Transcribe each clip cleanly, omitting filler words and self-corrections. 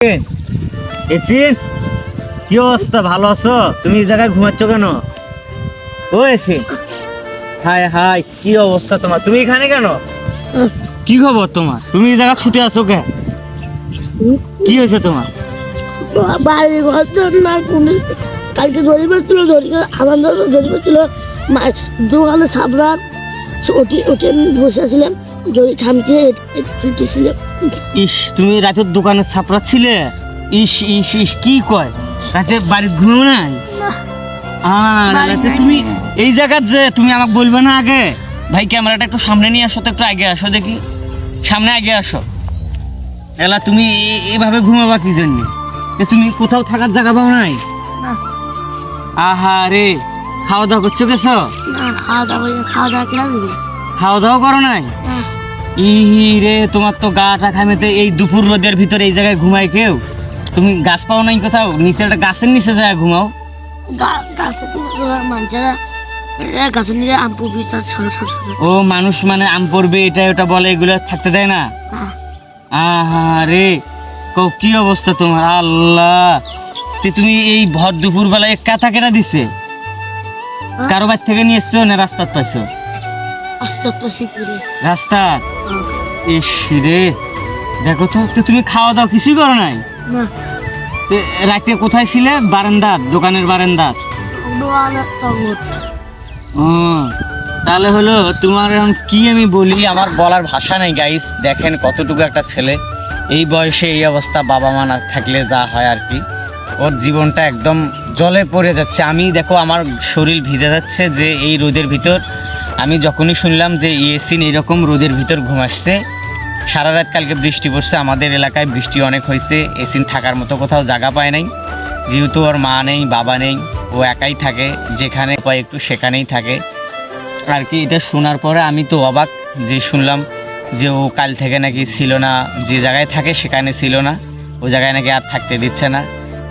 এসিন, কি অবস্থা? ভালো আছো? তুমি এই জায়গায় ঘুমাচ্ছ কেন? ও এসিন, হাই হাই, কি অবস্থা তোমার? তুমি এখানে কেন? কি খবর তোমার? তুমি এই জায়গায় ছুটে আসো কে? কি হয়েছে তোমার? বাড়ি ঘর তো না পুলিশ কালকে ধরিবে ছিল আমার ধরিবে ছিল দোকানে সাবরাত ওঠে বসেছিলাম জড়ি থামছে ছুটেছিলাম। ইস, তুমি রাতের দোকানে ছাপড়া ছিলে? ইস ইস ইস, কি কয়? রাতে বাড়ি ঘুমো নাই? রাতে তুমি এই জায়গার যে তুমি আমাকে বলবে না আগে? ভাই, ক্যামেরাটা একটু সামনে নিয়ে আসো তো, একটু আগে আসো দেখি, সামনে আগে আসো। এলা তুমি এইভাবে ঘুমাবা কি জন্য? তুমি কোথাও থাকার জায়গা পাও নাই? আহা রে, খাওয়া দাওয়া করছো গেছো? খাওয়া দাওয়া কেনা দিবে খাওয়া দাওয়া করো নাই? ইহি রে, তোমার তো গাটা ঘামেতে এই দুপুর রোদের ভিতরে এই জায়গায় ঘুমায় কেউ? তুমি গাছ পাও নাই কোথাও? নিচে একটা গাছের নিচে যায় ঘুমাও? গাছের নিচে আম পড়বি তার ছোট ছোট ও মানুষ মানে আম পড়বে এটা ওটা বলে, এগুলো থাকতে দেয় না? আহা রে, কি অবস্থা তোমার! আল্লাহ, তুমি এই ভর দুপুর বেলায় কাঁথা কেনা দিছে? কারো বাড়ি থেকে নিয়ে এসছো না রাস্তার পাইছো? রাস্তা? ইস রে, দেখো তো তুমি খাওয়া দাওয়া কিছুই করো নাই? রাতে কোথায় ছিলে? বারান্দা, দোকানের বারান্দা? ও, তাহলে হলো তোমার এখন কি আমি বলি, আমার বলার ভাষা নাই গাইস। দেখেন কতটুকু একটা ছেলে, এই বয়সে এই অবস্থা, বাবা মা না থাকলে যা হয় আর কি। ওর জীবনটা একদম জলে পড়ে যাচ্ছে। আমি দেখো আমার শরীর ভিজে যাচ্ছে যে এই রোদের ভিতর। আমি যখনই শুনলাম যে এসিন এরকম রোদের ভিতর ঘুম আসছে, সারা রাত কালকে বৃষ্টি পড়ছে, আমাদের এলাকায় বৃষ্টি অনেক হয়েছে, এসিন থাকার মতো কোথাও জায়গা পায় নাই, যেহেতু ওর মা নেই বাবা নেই, ও একাই থাকে, যেখানে পায় একটু সেখানেই থাকে আর কি। এটা শোনার পরে আমি তো অবাক, যে শুনলাম যে ও কাল থেকে নাকি ছিল না, যে জায়গায় থাকে সেখানে ছিল না, ও জায়গায় নাকি আর থাকতে দিচ্ছে না।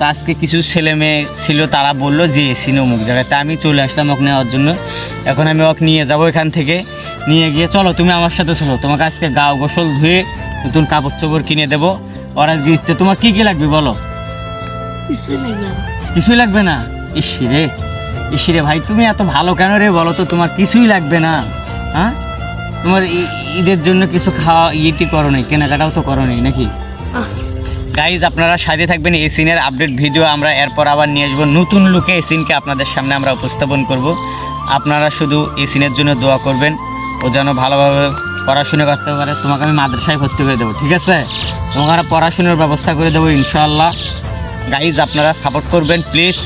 তো আজকে কিছু ছেলে মেয়ে ছিল, তারা বললো যে এসিন অমুক জায়গায়, তা আমি চলে আসলাম ওকে নেওয়ার জন্য। এখন আমি ওকে নিয়ে যাব এখান থেকে, নিয়ে গিয়ে চলো তুমি আমার সাথে চলো, তোমাকে আজকে গাও গোসল ধুয়ে নতুন কাপড় চোপড় কিনে দেবো। ওর আজকে ইচ্ছে, তোমার কি কি লাগবে বলো? কিছুই লাগবে না? ইসিরে ইসিরে ভাই, তুমি এত ভালো কেন রে বলো তো? তোমার কিছুই লাগবে না? হ্যাঁ, তোমার ঈদের জন্য কিছু খাওয়া ইয়েটি করো নাই, কেনাকাটাও তো করো নাই নাকি? গাইজ, আপনারা সাথে থাকবেন। এসিনের আপডেট ভিডিও আমরা এরপর আবার নিয়ে আসবো, নতুন লুকে এসিনকে আপনাদের সামনে আমরা উপস্থাপন করব। আপনারা শুধু এসিনের জন্য দোয়া করবেন, ও যেন ভালোভাবে পড়াশোনা করতে পারে। তোমাকে আমি মাদ্রাসায় ভর্তি করে দেবো, ঠিক আছে? তোমার পড়াশোনার ব্যবস্থা করে দেবো ইনশাআল্লাহ। গাইজ, আপনারা সাপোর্ট করবেন প্লিজ,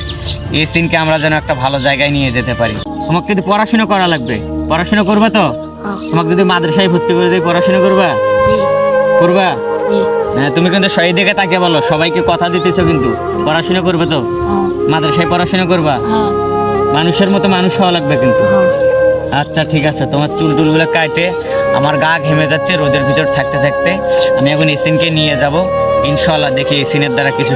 এসিনকে আমরা যেন একটা ভালো জায়গায় নিয়ে যেতে পারি। তোমাকে যদি পড়াশোনা করা লাগবে, পড়াশোনা করবে তো? তোমাকে যদি মাদ্রাসায় ভর্তি করে দেয়, পড়াশোনা করবা? করবা? হ্যাঁ, তুমি কিন্তু সেই দিকে তাকিয়ে বলো, সবাইকে কথা দিতেছো কিন্তু পড়াশোনা করবে তো? মাদ্রাসায় পড়াশোনা করবা? মানুষের মতো মানুষ হওয়া লাগবে কিন্তু। আচ্ছা ঠিক আছে, তোমার চুল টুলগুলো কাটে, আমার গা ঘেমে যাচ্ছে রোদের ভিতর থাকতে থাকতে। আমি এখন এসিনকে নিয়ে যাব ইনশাআল্লাহ, দেখি এসিনের দ্বারা কিছু